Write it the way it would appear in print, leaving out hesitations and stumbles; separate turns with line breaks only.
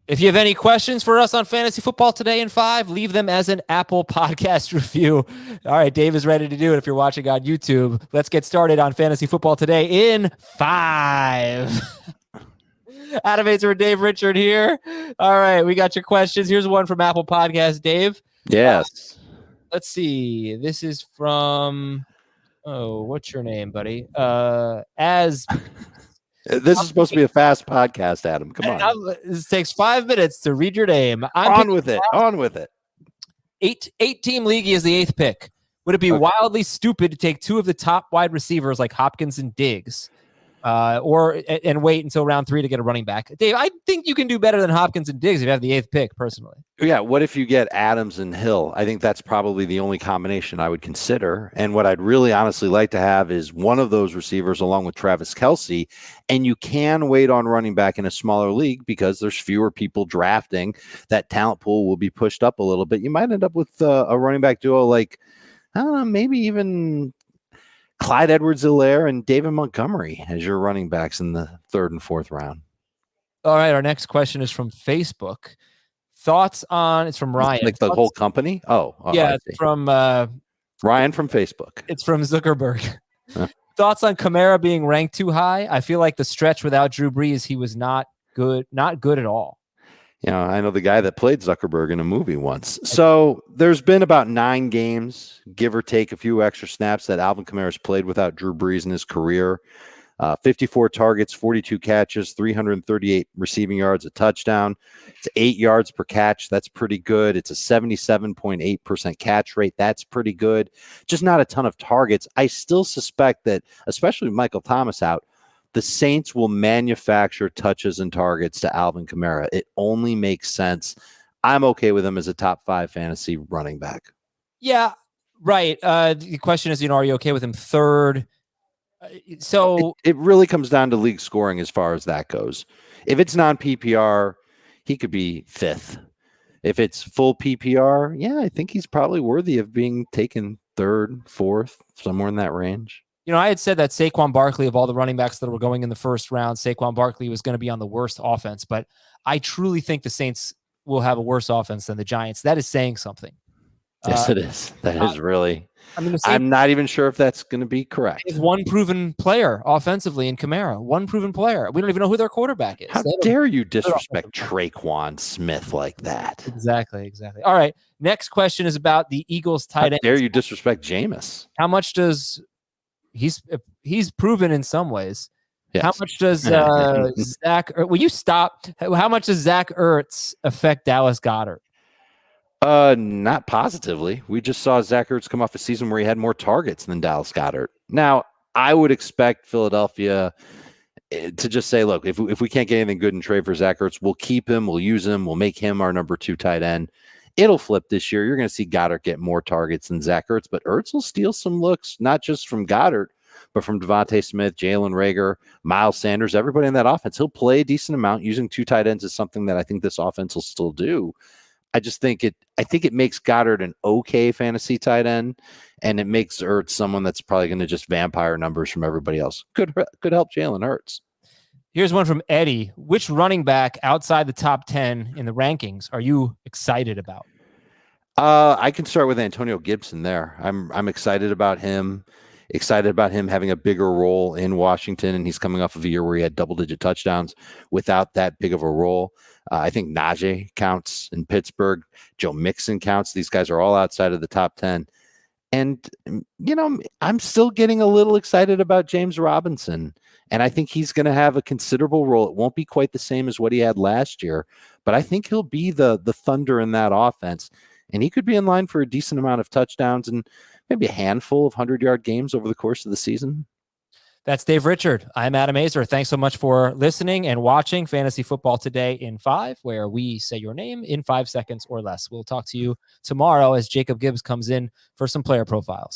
If you have any questions for us on Fantasy Football Today in 5, leave them as an Apple Podcast review. All right, Dave is ready to do it if you're watching on YouTube. Let's get started on Fantasy Football Today in 5. Adam Aizer and Dave Richard here. All right, we got your questions. Here's one from Apple Podcast, Dave.
Yes.
Let's see. This is from, what's your name, buddy?
This is supposed to be a fast podcast, Adam. Come on.
This takes 5 minutes to read your name.
On with it.
8-team league is the 8th pick. Would it be wildly stupid to take 2 of the top wide receivers like Hopkins and Diggs, and wait until round 3 to get a running back? Dave, I think you can do better than Hopkins and Diggs if you have the 8th pick, personally.
Yeah, what if you get Adams and Hill? I think that's probably the only combination I would consider. And what I'd really honestly like to have is one of those receivers along with Travis Kelce. And you can wait on running back in a smaller league because there's fewer people drafting. That talent pool will be pushed up a little bit. You might end up with a running back duo like, I don't know, maybe even Clyde Edwards-Helaire and David Montgomery as your running backs in the 3rd and 4th round.
All right, our next question is from Facebook. Thoughts on, it's from Ryan.
Like the whole company?
Yeah, it's from
Ryan from Facebook.
It's from Zuckerberg. Thoughts on Kamara being ranked too high? I feel like the stretch without Drew Brees, he was not good at all.
You know, I know the guy that played Zuckerberg in a movie once. So there's been about 9 games, give or take a few extra snaps, that Alvin Kamara's played without Drew Brees in his career. 54 targets, 42 catches, 338 receiving yards, a touchdown. It's 8 yards per catch. That's pretty good. It's a 77.8% catch rate. That's pretty good. Just not a ton of targets. I still suspect that, especially with Michael Thomas out, the Saints will manufacture touches and targets to Alvin Kamara. It only makes sense. I'm okay with him as a top 5 fantasy running back.
Yeah, right. The question is, are you okay with him 3rd? So
it really comes down to league scoring as far as that goes. If it's non-PPR, he could be 5th. If it's full PPR, yeah, I think he's probably worthy of being taken 3rd, 4th, somewhere in that range.
I had said that Saquon Barkley, of all the running backs that were going in the 1st round, Saquon Barkley was going to be on the worst offense. But I truly think the Saints will have a worse offense than the Giants. That is saying something.
Yes, it is. That is really.
I mean,
I'm not even sure if that's going to be correct.
There's one proven player offensively in Kamara. One proven player. We don't even know who their quarterback is.
How dare you disrespect Traquan Smith like that?
Exactly. All right. Next question is about the Eagles tight end.
How dare you disrespect Jameis?
How much does he's proven in some ways? Yes. How much does Zach? Will you stop? How much does Zach Ertz affect Dallas Goedert?
Not positively. We just saw Zach Ertz come off a season where he had more targets than Dallas Goedert. Now, I would expect Philadelphia to just say, look, if we can't get anything good in trade for Zach Ertz, we'll keep him, we'll use him, we'll make him our number 2 tight end. It'll flip this year. You're going to see Goddard get more targets than Zach Ertz, but Ertz will steal some looks, not just from Goddard, but from Devontae Smith, Jalen Reagor, Miles Sanders, everybody in that offense. He'll play a decent amount. Using 2 tight ends is something that I think this offense will still do. I think it makes Goddard an okay fantasy tight end, and it makes Ertz someone that's probably going to just vampire numbers from everybody else. Could help Jalen Hurts.
Here's one from Eddie. Which running back outside the top 10 in the rankings are you excited about?
I can start with Antonio Gibson there. I'm excited about him. Excited about him having a bigger role in Washington, and he's coming off of a year where he had double-digit touchdowns without that big of a role. I think Najee counts in Pittsburgh. Joe Mixon counts. These guys are all outside of the top 10. And, I'm still getting a little excited about James Robinson, and I think he's going to have a considerable role. It won't be quite the same as what he had last year, but I think he'll be the thunder in that offense, and he could be in line for a decent amount of touchdowns and maybe a handful of 100-yard games over the course of the season.
That's Dave Richard. I'm Adam Aizer. Thanks so much for listening and watching Fantasy Football Today in 5, where we say your name in 5 seconds or less. We'll talk to you tomorrow as Jacob Gibbs comes in for some player profiles.